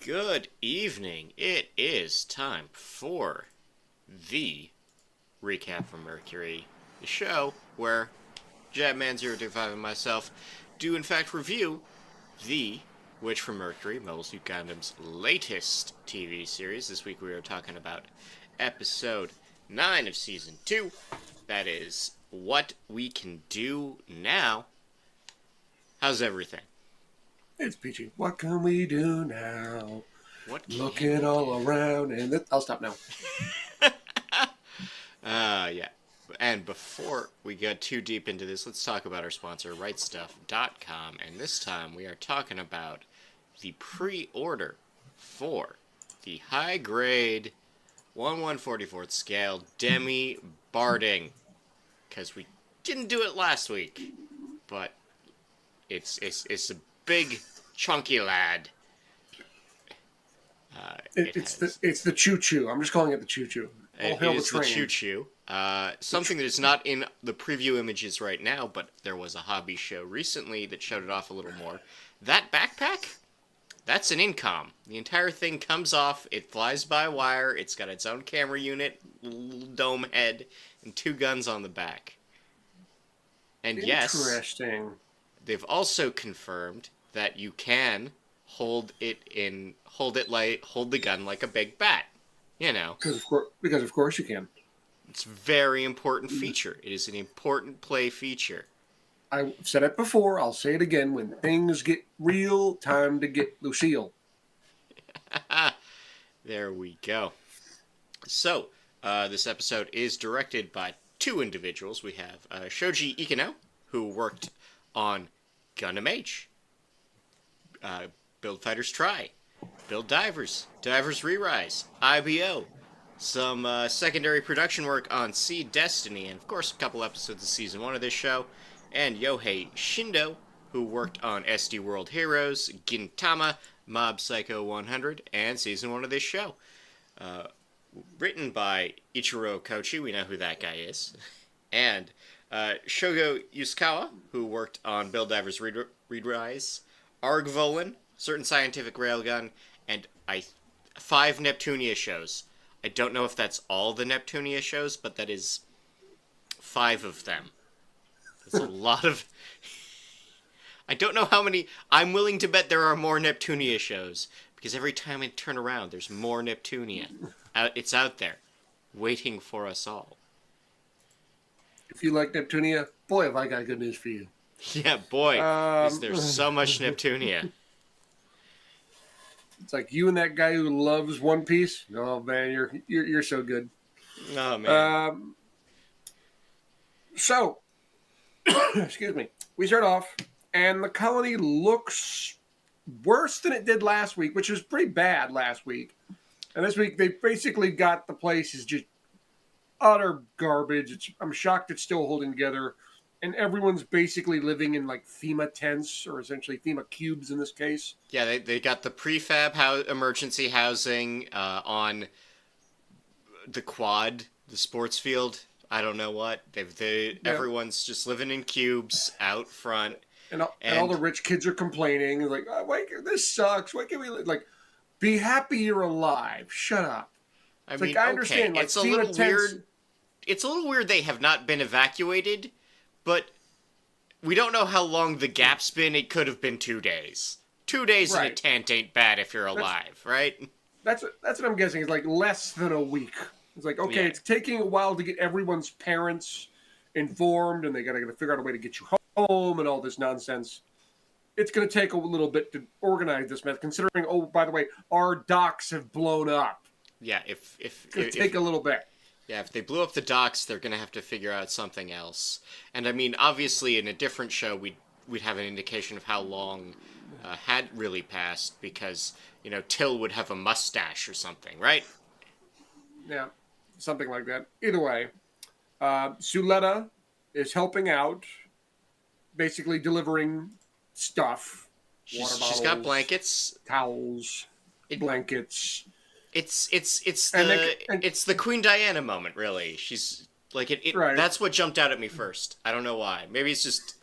Good evening. It is time for the recap from Mercury, the show where Jabman025 and myself do in fact review the Witch from Mercury, Mobile Suit Gundam's latest TV series. This week we are talking about episode 9 of season 2. That is What We Can Do Now. How's everything? It's peachy. What can we do now? Looking all around, and I'll stop now. Yeah. And before we get too deep into this, let's talk about our sponsor, RightStuff.com. And this time we are talking about the pre-order for the high-grade 1/144th scale Demi Barding. Because we didn't do it last week, but it's a big, chunky lad. It's the choo-choo. I'm just calling it the choo-choo. It is the choo-choo. Something that is not in the preview images right now, but there was a hobby show recently that showed it off a little more. That backpack, that's an Incom. The entire thing comes off, it flies by wire, it's got its own camera unit, little dome head, and 2 guns on the back. And Interesting. Yes, they've also confirmed that you can hold the gun like a big bat. You know. Because of course you can. It's a very important feature. It is an important play feature. I've said it before, I'll say it again. When things get real, time to get Lucille. There we go. So, this episode is directed by 2 individuals. We have Shoji Ikino, who worked on Gundam Age, Build Fighters Try, Build Divers, Divers Re-Rise, IBO, some secondary production work on Seed Destiny, and of course a couple episodes of Season 1 of this show, and Yohei Shindo, who worked on SD World Heroes, Gintama, Mob Psycho 100, and Season 1 of this show. Written by Ichiro Kochi, we know who that guy is, and Shogo Yusukawa, who worked on Build Divers Re-Rise, Arg Volin, Certain Scientific Railgun, and 5 Neptunia shows. I don't know if that's all the Neptunia shows, but that is 5 of them. That's a lot of... I don't know how many... I'm willing to bet there are more Neptunia shows, because every time I turn around, there's more Neptunia. It's out there, waiting for us all. If you like Neptunia, boy, have I got good news for you. Yeah, boy, is there so much Neptunia. It's like you and that guy who loves One Piece. Oh man, you're so good. Oh man. So, excuse me. We start off, and the colony looks worse than it did last week, which was pretty bad last week. And this week they basically got the place is just utter garbage. I'm shocked it's still holding together. And everyone's basically living in like FEMA tents, or essentially FEMA cubes in this case. Yeah, they got the prefab emergency housing on the quad, the sports field. I don't know what. Everyone's just living in cubes out front. And all the rich kids are complaining. Like, oh, why, this sucks. Why can't we like be happy you're alive? Shut up. I understand. Like, it's a little weird. It's a little weird they have not been evacuated. But we don't know how long the gap's been. It could have been 2 days. 2 days in a tent ain't bad if you're alive, right? That's what I'm guessing. It's like less than a week. It's like, okay, It's taking a while to get everyone's parents informed, and they gotta figure out a way to get you home and all this nonsense. It's going to take a little bit to organize this mess, considering, oh, by the way, our docks have blown up. Yeah, it's going to take a little bit. Yeah, if they blew up the docks, they're going to have to figure out something else. And I mean, obviously, in a different show, we'd have an indication of how long had really passed, because, you know, Till would have a mustache or something, right? Yeah, something like that. Either way, Suletta is helping out, basically delivering stuff. She's got blankets. Towels. Blankets. It's the Queen Diana moment, really. She's like right. That's what jumped out at me first. I don't know why. Maybe it's just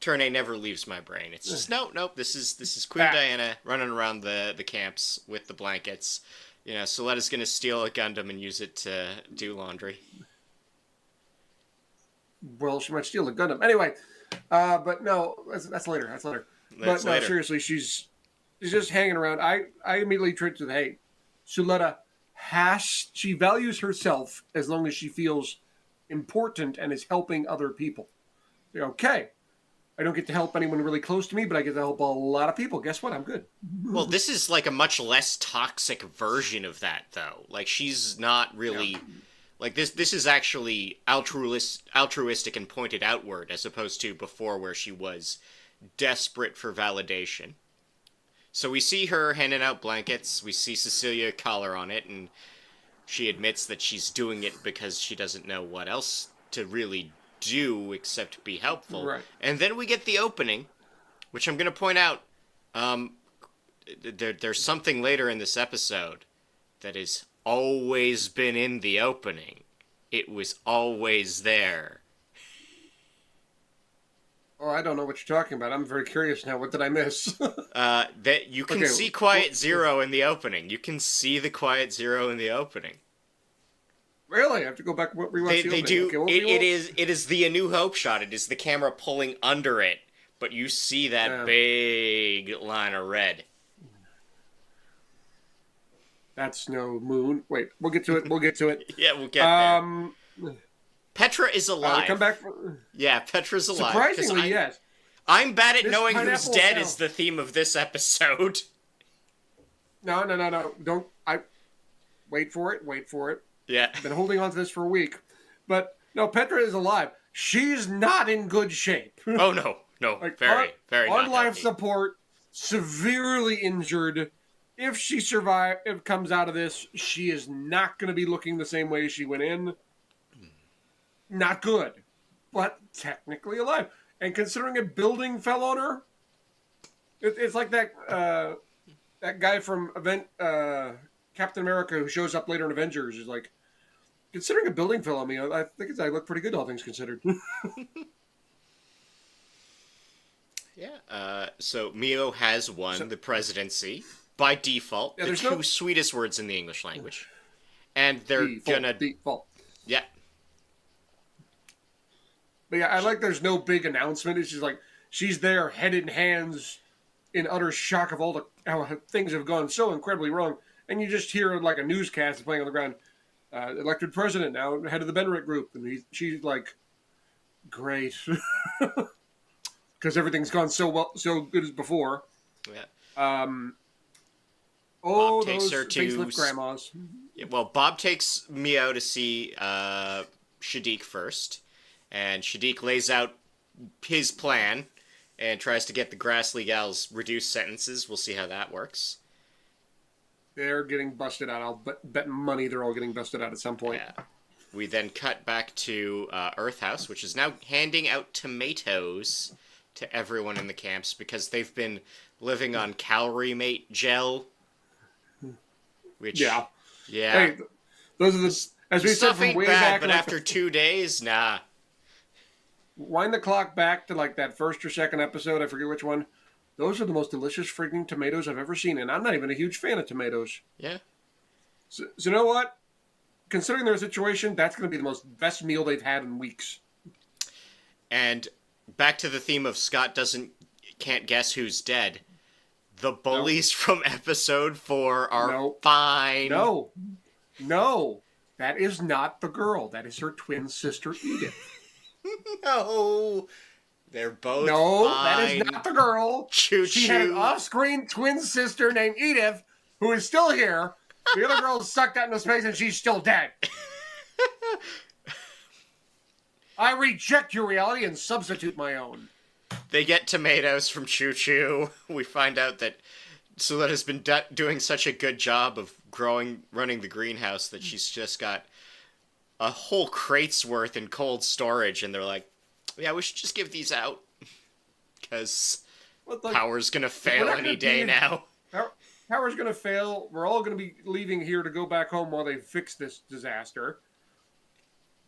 Turn A never leaves my brain. It's just nope. This is Queen Diana running around the camps with the blankets. Soletta's gonna steal a Gundam and use it to do laundry. Well, she might steal the Gundam anyway. But no, that's later. That's later. But no, seriously, she's just hanging around. I immediately tripped to the hey, Suletta she values herself as long as she feels important and is helping other people. Okay. I don't get to help anyone really close to me, but I get to help a lot of people. Guess what? I'm good. Well, this is like a much less toxic version of that, though. Like, she's not really... Yeah. Like, this is actually altruistic and pointed outward, as opposed to before where she was desperate for validation. So we see her handing out blankets. We see Cecilia collar on it, and she admits that she's doing it because she doesn't know what else to really do except be helpful. Right. And then we get the opening, which I'm going to point out. There's something later in this episode that has always been in the opening. It was always there. Oh, I don't know what you're talking about. I'm very curious now. What did I miss? That you can see Quiet Zero in the opening. You can see the Quiet Zero in the opening. Really? I have to go back and rewatch the opening. They do. Okay, it is the A New Hope shot. It is the camera pulling under it, but you see that big line of red. That's no moon. Wait, we'll get to it. Yeah, we'll get there. Petra is alive. Come back. Yeah, Petra's alive. Surprisingly, yes. I'm bad at knowing who's dead is the theme of this episode. No. Don't. Wait for it. Yeah. I've been holding on to this for a week. But, no, Petra is alive. She's not in good shape. Oh, no. Like, very on life healthy. Support, severely injured. If she comes out of this, she is not going to be looking the same way she went in. Not good. But technically alive. And considering a building fell on her, it's like that guy from Captain America who shows up later in Avengers is like, considering a building fell on me, I think I look pretty good, all things considered. Yeah. So Mio has won the presidency by default. The two sweetest words in the English language, and they're default. Yeah. But yeah, I like. There's no big announcement. It's just like she's there, head in hands, in utter shock of how things have gone so incredibly wrong, and you just hear like a newscast playing on the ground. Elected president now, head of the Benrick Group, and she's like, great, because everything's gone so good as before. Yeah. Bob takes her to facelift grandmas. Well, Bob takes Mio to see Shadiq first, and Shadiq lays out his plan and tries to get the Grassley gals reduced sentences. We'll see how that works. They're getting busted out. I'll bet money they're all getting busted out at some point. Yeah. We then cut back to Earth House, which is now handing out tomatoes to everyone in the camps because they've been living on Calorie Mate gel. Which, yeah. Hey, those are as we said from way back. But after 2 days, nah. Wind the clock back to like that first or second episode. I forget which one. Those are the most delicious freaking tomatoes I've ever seen, and I'm not even a huge fan of tomatoes. Yeah. So you know what? Considering their situation, that's going to be the best meal they've had in weeks. And back to the theme of Scott can't guess who's dead. The bullies from episode 4 are fine. No. That is not the girl. That is her twin sister, Edith. No. They're both fine. That is not the girl. Choo-choo. She had an off-screen twin sister named Edith, who is still here. The other girl sucked out into space, and she's still dead. I reject your reality and substitute my own. They get tomatoes from Choo Choo. We find out that Suletta's been doing such a good job of running the greenhouse that she's just got a whole crate's worth in cold storage, and they're like, yeah, we should just give these out. Because power's going to fail any day now. Power's going to fail. We're all going to be leaving here to go back home while they fix this disaster.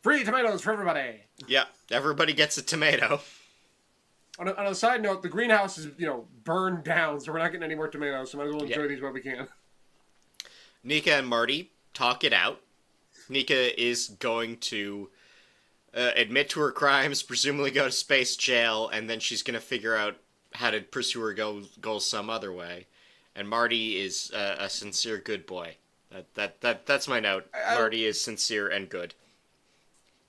Free tomatoes for everybody. Yeah, everybody gets a tomato. On a side note, the greenhouse is burned down, so we're not getting any more tomatoes. So might as well enjoy Yep. these while we can. Nika and Marty talk it out. Nika is going to admit to her crimes, presumably go to space jail, and then she's going to figure out how to pursue her goals some other way. And Marty is a sincere good boy. That's my note. Marty is sincere and good.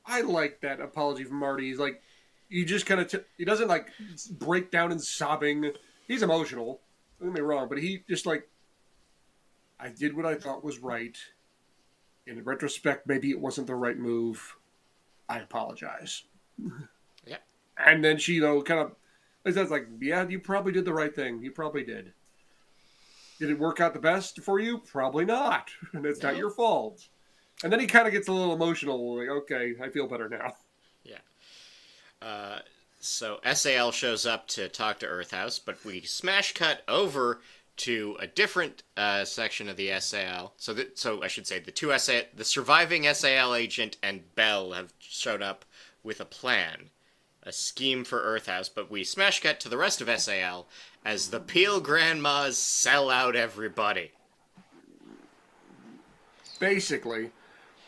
I like that apology from Marty. He's like, he just kind of he doesn't like break down in sobbing. He's emotional. Don't get me wrong, but he just like, I did what I thought was right. In retrospect, maybe it wasn't the right move. I apologize. Yeah. And then she, kind of, it's like, yeah, you probably did the right thing. You probably did. Did it work out the best for you? Probably not. And it's not your fault. And then he kind of gets a little emotional. Like, okay, I feel better now. Yeah. So SAL shows up to talk to Earth House, but we smash cut over to a different section of the SAL. So I should say the surviving SAL agent and Bell have shown up with a plan, a scheme for Earth House. But we smash cut to the rest of SAL as the Peel Grandmas sell out everybody. Basically,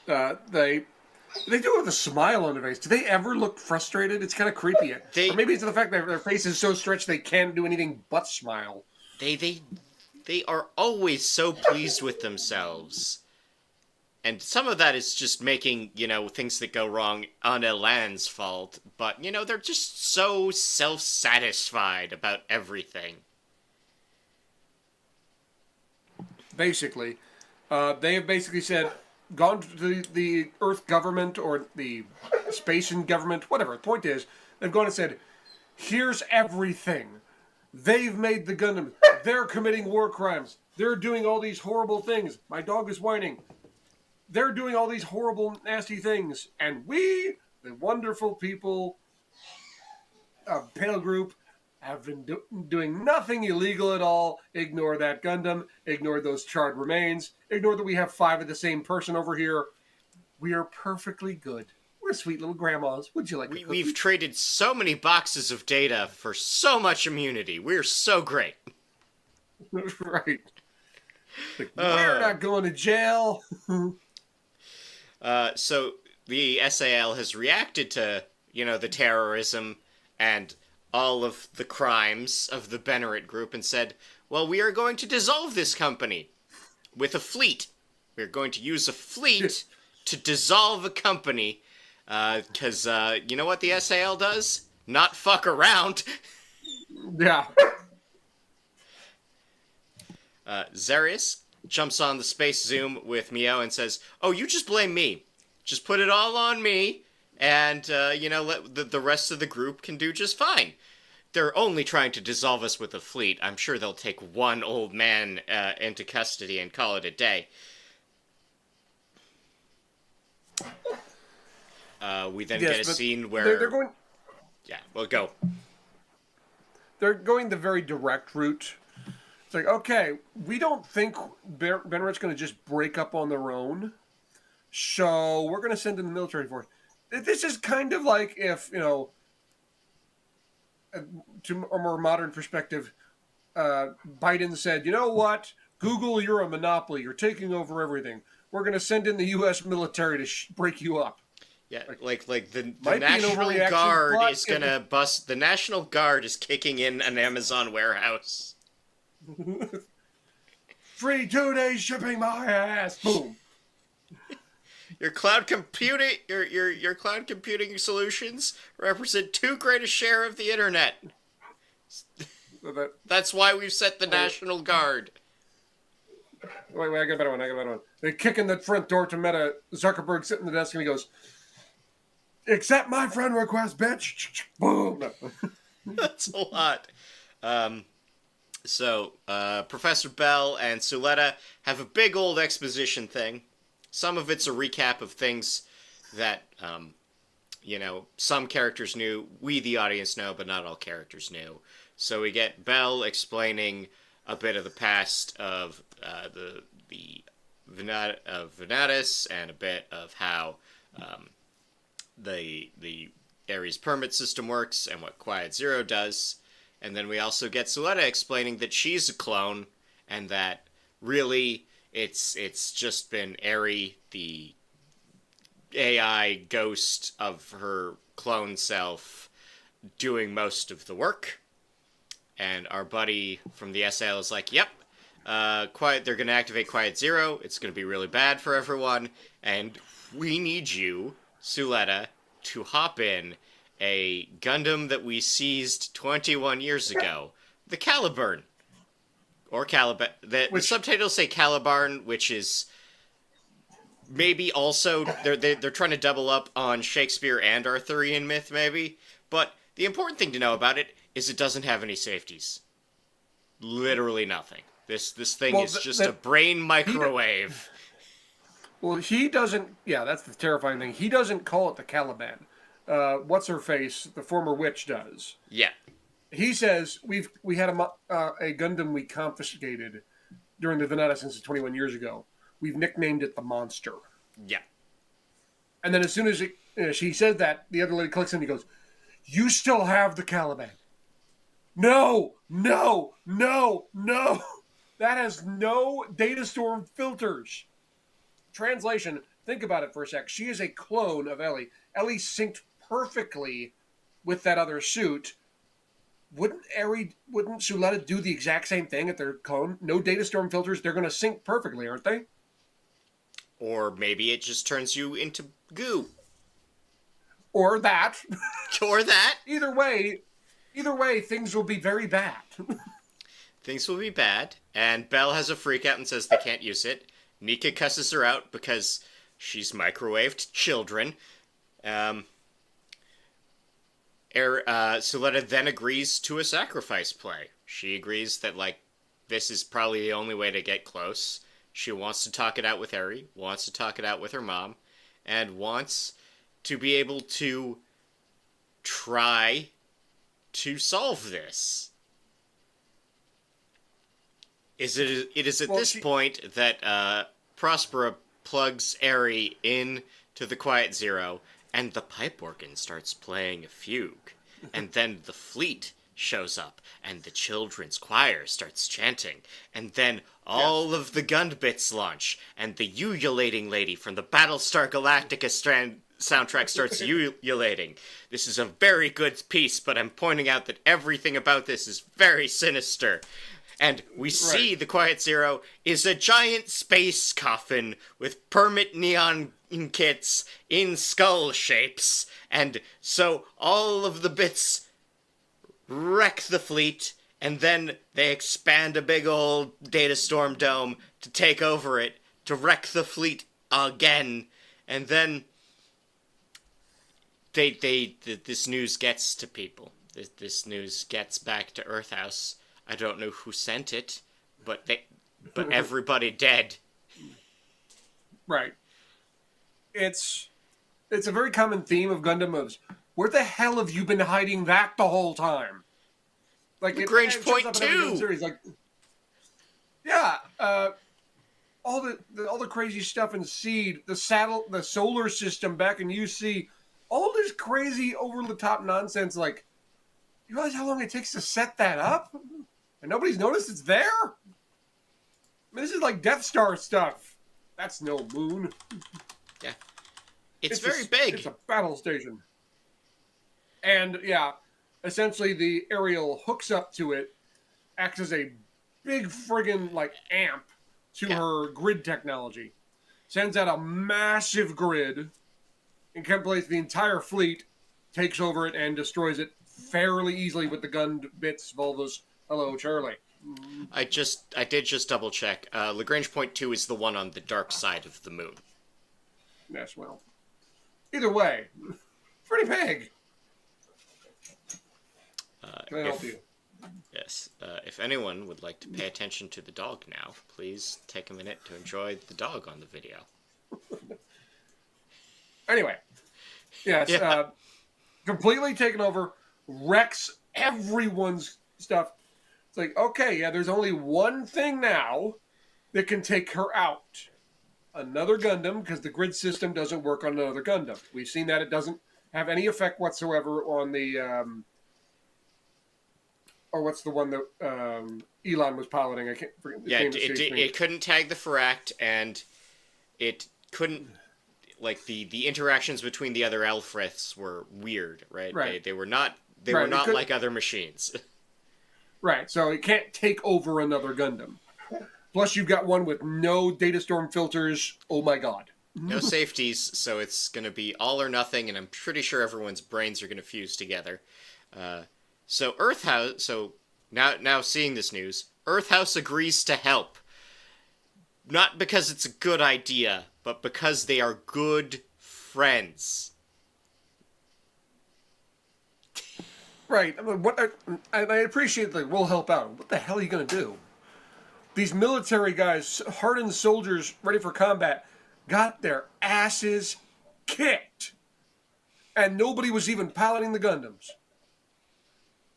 they do it with a smile on their face. Do they ever look frustrated? It's kind of creepy. Or maybe it's the fact that their face is so stretched they can't do anything but smile. They are always so pleased with themselves. And some of that is just making, things that go wrong on Elan's fault. But, they're just so self-satisfied about everything. Basically. They have basically said, gone to the Earth government or the Spacian government, whatever. The point is, they've gone and said, here's everything. They've made the Gundam. They're committing war crimes. They're doing all these horrible things. My dog is whining. They're doing all these horrible, nasty things. And we, the wonderful people of Pale Group, have been doing nothing illegal at all. Ignore that Gundam. Ignore those charred remains. Ignore that we have 5 of the same person over here. We are perfectly good. We're sweet little grandmas. Would you like a cookie? We've traded so many boxes of data for so much immunity. We're so great. Right. Like, we're not going to jail. So the SAL has reacted to, the terrorism and all of the crimes of the Benneret group and said, well, we are going to dissolve this company with a fleet. We're going to use a fleet to dissolve a company. Because, you know what the SAL does? Not fuck around. Yeah. Zarius jumps on the Space Zoom with Mio and says, oh, you just blame me. Just put it all on me, and, let the rest of the group can do just fine. They're only trying to dissolve us with a fleet. I'm sure they'll take one old man into custody and call it a day. We then get a scene where... They're going... Yeah, well, go. They're going the very direct route. It's like, okay, we don't think Benneret's going to just break up on their own, so we're going to send in the military force. This is kind of like if, to a more modern perspective, Biden said, you know what? Google, you're a monopoly. You're taking over everything. We're going to send in the U.S. military to break you up. Yeah, like the National Guard is going to bust... The National Guard is kicking in an Amazon warehouse. Free 2 days shipping my ass. Boom. Your cloud computing your cloud computing solutions represent too great a share of the internet. That's why we've set the National Guard. Wait, I got a better one. They kick in the front door to Meta. Zuckerberg sitting at the desk and he goes, accept my friend request, bitch. Boom. That's a lot. So, Professor Bell and Suletta have a big old exposition thing. Some of it's a recap of things that, some characters knew, we the audience know, but not all characters knew. So we get Bell explaining a bit of the past of the Venatus and a bit of how the Ares' permit system works and what Quiet Zero does. And then we also get Suletta explaining that she's a clone and that really it's just been Eri, the AI ghost of her clone self, doing most of the work. And our buddy from the SL is like, yep, they're going to activate Quiet Zero. It's going to be really bad for everyone. And we need you, Suletta, to hop in a Gundam that we seized 21 years ago. The Caliburn. Or Caliban. The subtitles say Calibarn, which is maybe also... They're trying to double up on Shakespeare and Arthurian myth, maybe. But the important thing to know about it is it doesn't have any safeties. Literally nothing. This thing is just a brain microwave. He doesn't... Yeah, that's the terrifying thing. He doesn't call it the Caliban. What's-her-face, the former witch, does. Yeah. He says, we had a Gundam we confiscated during the Venetians 21 years ago. We've nicknamed it the Monster. Yeah. And then as soon as she says that, the other lady clicks in and he goes, you still have the Caliban. No. That has no data storm filters. Translation, think about it for a sec. She is a clone of Ellie. Ellie synced perfectly with that other suit. Wouldn't Suletta do the exact same thing at their clone? No data storm filters. They're going to sync perfectly, aren't they? Or maybe it just turns you into goo. Or that. Or that. Either way, things will be very bad. Things will be bad. And Belle has a freak out and says they can't use it. Nika cusses her out because she's microwaved children. Suletta then agrees to a sacrifice play. She agrees that, this is probably the only way to get close. She wants to talk it out with Eri, wants to talk it out with her mom, and wants to be able to try to solve this. It is at this point that Prospera plugs Eri in to the Quiet Zero, and the pipe organ starts playing a fugue. And then the fleet shows up, and the children's choir starts chanting. And then all of the Gundbits launch, and the ululating lady from the Battlestar Galactica soundtrack starts ululating. This is a very good piece, but I'm pointing out that everything about this is very sinister. And we see the Quiet Zero is a giant space coffin with permit neon kits in skull shapes. And so all of the bits wreck the fleet, and then they expand a big old data storm dome to take over it, to wreck the fleet again. And then this news gets to people. This news gets back to Earthhouse. I don't know who sent it, but everybody dead. Right. It's a very common theme of Gundam moves. Where the hell have you been hiding that the whole time? Lagrange Point 2. Series, all the crazy stuff in Seed, the solar system back in UC, all this crazy over the top nonsense. You realize how long it takes to set that up? And nobody's noticed it's there? I mean, this is like Death Star stuff. That's no moon. Yeah. It's very big. It's a battle station. And, essentially the aerial hooks up to it, acts as a big friggin' amp to her grid technology. Sends out a massive grid, encapsulates the entire fleet, takes over it, and destroys it fairly easily with the gun bits, Volvos. Hello, Charlie. I did just double check. Lagrange Point 2 is the one on the dark side of the moon. Yes, well. Either way, pretty big. Can I help you? Yes. If anyone would like to pay attention to the dog now, please take a minute to enjoy the dog on the video. Anyway. Yes. Completely taken over, wrecks everyone's stuff. It's okay, there's only one thing now that can take her out. Another Gundam, because the grid system doesn't work on another Gundam. We've seen that it doesn't have any effect whatsoever on the or what's the one that Elon was piloting? I can't forget. Yeah, it couldn't tag the Pharact, and it couldn't, like, the interactions between the other Elfriths were weird, right? Right. They were not like other machines. Right, so it can't take over another Gundam. Plus, you've got one with no data storm filters. Oh my god. No safeties, so it's going to be all or nothing, and I'm pretty sure everyone's brains are going to fuse together. So Earthhouse, now seeing this news, Earthhouse agrees to help. Not because it's a good idea, but because they are good friends. Right. I mean, I appreciate that we'll help out. What the hell are you going to do? These military guys, hardened soldiers ready for combat, got their asses kicked. And nobody was even piloting the Gundams.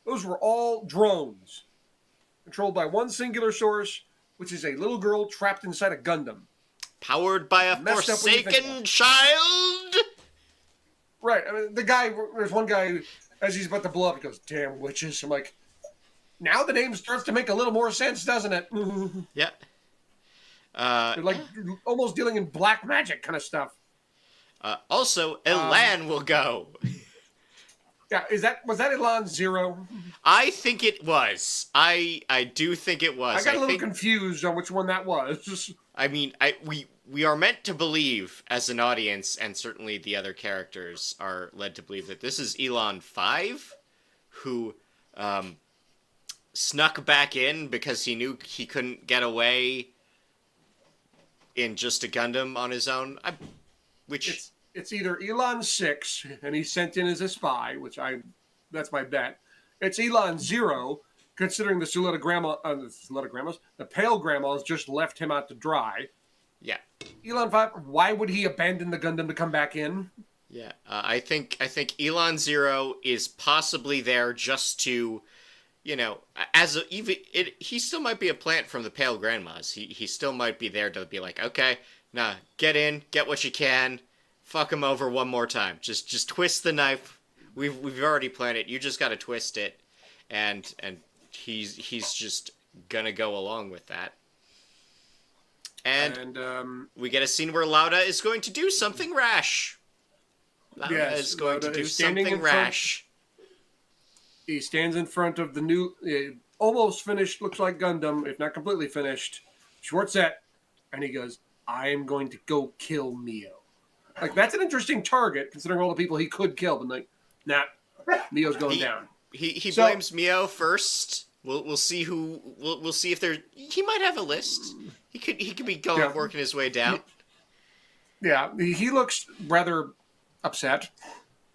Those were all drones, controlled by one singular source, which is a little girl trapped inside a Gundam. Powered by a forsaken child? Right. I mean, there's one guy, as he's about to blow up, he goes, "Damn witches." I'm like, now the name starts to make a little more sense, doesn't it? Yeah. They're like almost dealing in black magic kind of stuff. Also, Elan will go. Yeah, was that Elan Zero? I think it was. I do think it was. I got a little confused on which one that was. I mean, we are meant to believe as an audience, and certainly the other characters are led to believe, that this is Elan 5, who snuck back in because he knew he couldn't get away in just a Gundam on his own. It's either Elan 6, and he's sent in as a spy, that's my bet. It's Elan 0, considering the the Pale Grandmas just left him out to dry. Yeah. Elan 5, why would he abandon the Gundam to come back in? Yeah, I think Elan 0 is possibly there just to, he still might be a plant from the Pale Grandmas. He still might be there to be like, okay, nah, get in, get what you can, fuck him over one more time. Just twist the knife. We've already planned it. You just got to twist it, and he's just gonna go along with that. And we get a scene where Lauda is going to do something rash. Lauda is going to do something rash. He stands in front of the new, almost finished, looks like Gundam, if not completely finished, Schwarzette, and he goes, "I am going to go kill Mio." Like, that's an interesting target, considering all the people he could kill, but like, nah, Mio's going down. He blames Mio first. We'll see we'll see if he might have a list. He could be working his way down. Yeah, he looks rather upset.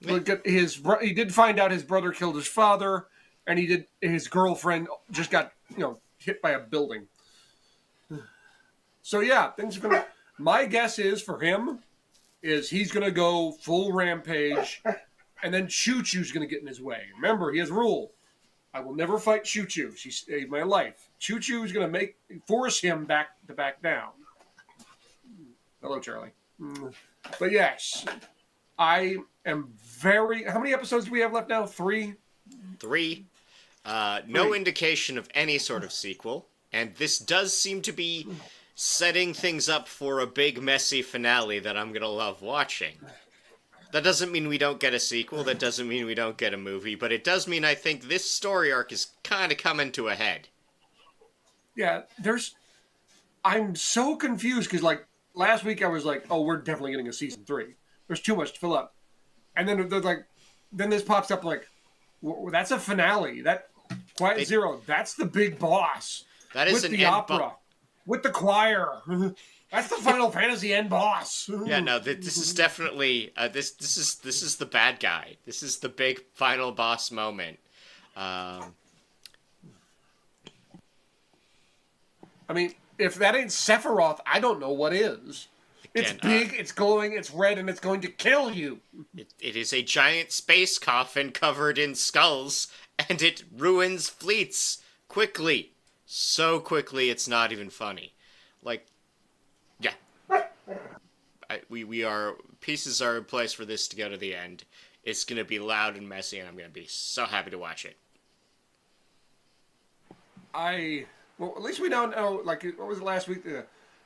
Look at he did find out his brother killed his father, and his girlfriend just got hit by a building. So yeah, things are gonna. My guess is for him is he's gonna go full rampage, and then Choo Choo's gonna get in his way. Remember, he has a rule. I will never fight Choo Choo. She saved my life. Choo Choo is going to force him back down. Hello, Charlie. But yes, I am very. How many episodes do we have left now? 3. 3. No indication of any sort of sequel, and this does seem to be setting things up for a big messy finale that I'm going to love watching. That doesn't mean we don't get a sequel, that doesn't mean we don't get a movie, but it does mean I think this story arc is kind of coming to a head. Yeah, I'm so confused, because like, last week I was like, oh, we're definitely getting a season 3. There's too much to fill up. And then then this pops up like, well, that's a finale. That Quiet Zero, that's the big boss. That is with the opera, with the choir. That's the Final Fantasy end boss. Yeah, no, this is definitely this is the bad guy. This is the big final boss moment. I mean, if that ain't Sephiroth, I don't know what is. Again, it's big, it's glowing, it's red, and it's going to kill you. It is a giant space coffin covered in skulls, and it ruins fleets quickly. So quickly, it's not even funny. Like, yeah. Pieces are in place for this to go to the end. it's gonna be loud and messy, and I'm gonna be so happy to watch it. Well, at least we now know, like, what was it last week?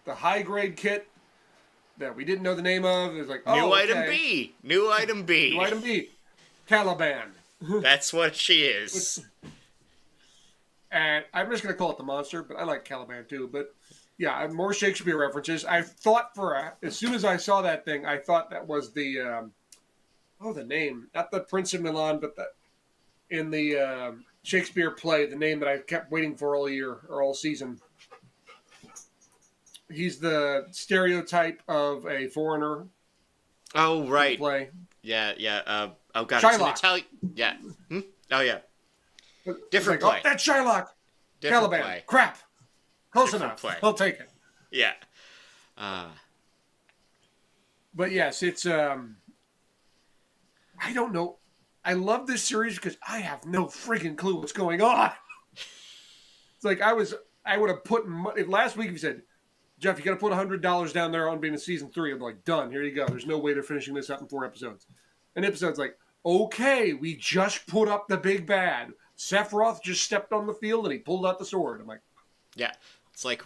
The high grade kit that we didn't know the name of. It was like, New oh, item okay. B. New item B. New item B. Caliban. That's what she is. And I'm just going to call it the monster, but I like Caliban too. But yeah, more Shakespeare references. I thought as soon as I saw that thing, I thought that was the name, not the Prince of Milan, but in the Shakespeare play, the name that I kept waiting for all year or all season. He's the stereotype of a foreigner. Oh, right. Play. Yeah. Oh, God, Shylock. it's an Italian. Yeah. Oh, yeah. Different play. Oh, that's Shylock. Different Caliban. play. Crap. Close Different enough. play. I'll take it. Yeah. But yes, it's I don't know. I love this series because I have no freaking clue what's going on. It's like I would have put money. Last week you said, Jeff, you got to put $100 down there on being in season 3. I'm like, done. Here you go. There's no way they're finishing this up in 4 episodes. And episode's like, okay, we just put up the big bad. Sephiroth just stepped on the field and he pulled out the sword. I'm like, yeah. It's like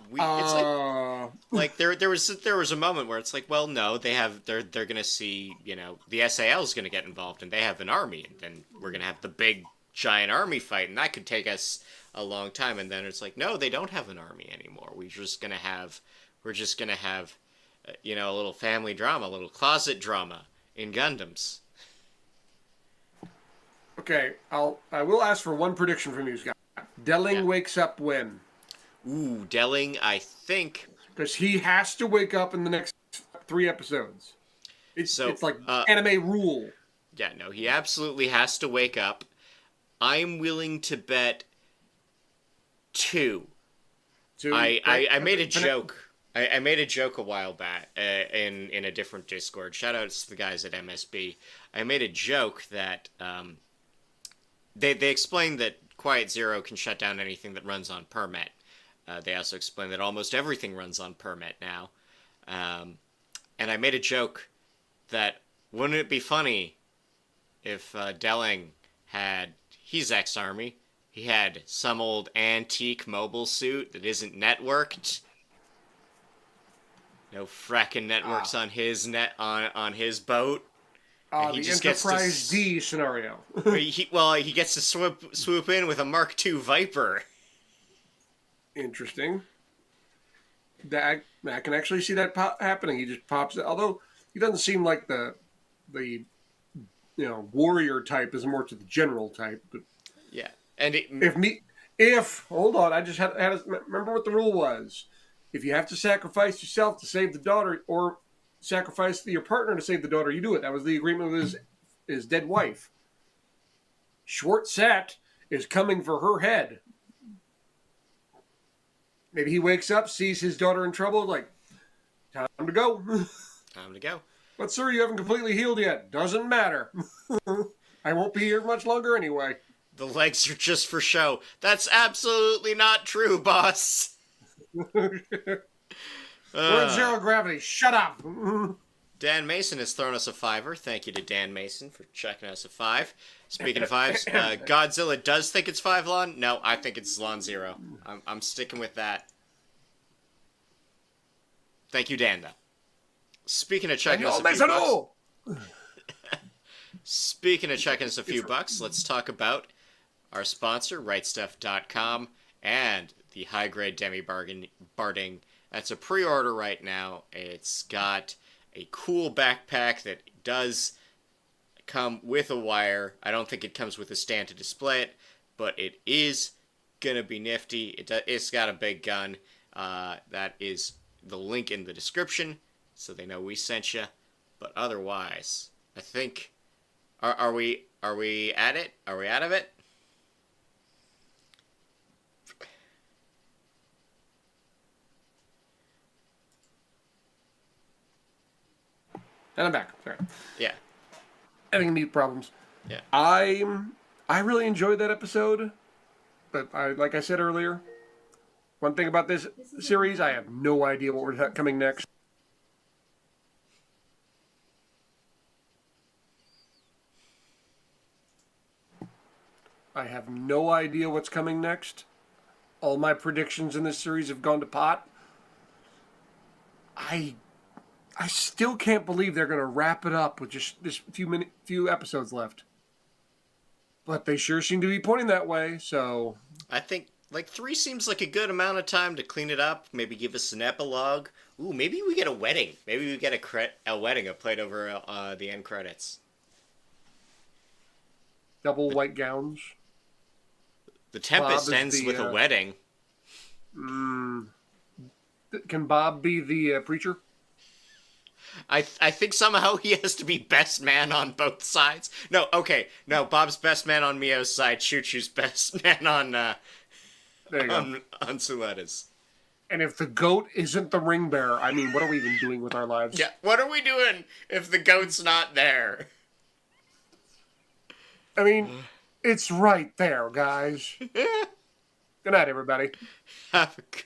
there was a moment where it's like, well, no, they're gonna see, the SAL is gonna get involved and they have an army, and then we're gonna have the big giant army fight, and that could take us a long time. And then it's like, no, they don't have an army anymore. We're just gonna have a little family drama, a little closet drama in Gundams. Okay, I will ask for one prediction from you, Scott. Delling wakes up when? Ooh, Delling, I think. Because he has to wake up in the next 3 episodes. It's like anime rule. Yeah, no, he absolutely has to wake up. I'm willing to bet 2. I made a joke. I made a joke a while back in a different Discord. Shout outs to the guys at MSB. I made a joke that they explained that Quiet Zero can shut down anything that runs on permit. They also explained that almost everything runs on permit now. And I made a joke that wouldn't it be funny if Delling he's ex-Army, he had some old antique mobile suit that isn't networked. No fracking networks on his on his boat. The Enterprise D scenario. he gets to swoop in with a Mark II Viper. Interesting. That I can actually see that happening. He just pops it. Although he doesn't seem like the warrior type, is more to the general type. But yeah, and hold on, I just had remember what the rule was. If you have to sacrifice yourself to save the daughter, or sacrifice your partner to save the daughter, you do it. That was the agreement with his dead wife. Schwartzette is coming for her head. Maybe he wakes up, sees his daughter in trouble, like, time to go. Time to go. But sir, you haven't completely healed yet. Doesn't matter. I won't be here much longer anyway. The legs are just for show. That's absolutely not true, boss. We're in zero gravity. Shut up. Dan Mason has thrown us a $5. Thank you to Dan Mason for checking us a 5. Speaking of 5s, Godzilla does think it's 5 Lon. No, I think it's Lon 0. I'm sticking with that. Thank you, Dan, though. Speaking of checking us a few bucks. Speaking of checking us a few bucks, let's talk about our sponsor, RightStuff.com, and the high-grade Demi Barding. That's a pre-order right now. It's got a cool backpack that does come with a wire. I don't think it comes with a stand to display it, but it is gonna be nifty. It's got a big gun. That is the link in the description, so they know we sent you. But otherwise, I think are we at it? Are we out of it? And I'm back. Sorry. Yeah. Having meat problems. Yeah. I really enjoyed that episode, but like I said earlier, one thing about this series, I have no idea what we're coming next. I have no idea what's coming next. All my predictions in this series have gone to pot. I still can't believe they're going to wrap it up with just this few episodes left. But they sure seem to be pointing that way, so... I think, like, 3 seems like a good amount of time to clean it up, maybe give us an epilogue. Ooh, maybe we get a wedding. Maybe we get a wedding played over the end credits. Double white gowns. The Tempest ends with a wedding. Can Bob be the preacher? I think somehow he has to be best man on both sides. No, okay. No, Bob's best man on Mio's side. Choo-Choo's best man on Suletta's. And if the goat isn't the ring bearer, I mean, what are we even doing with our lives? Yeah, what are we doing if the goat's not there? I mean, it's right there, guys. Good night, everybody. Have a good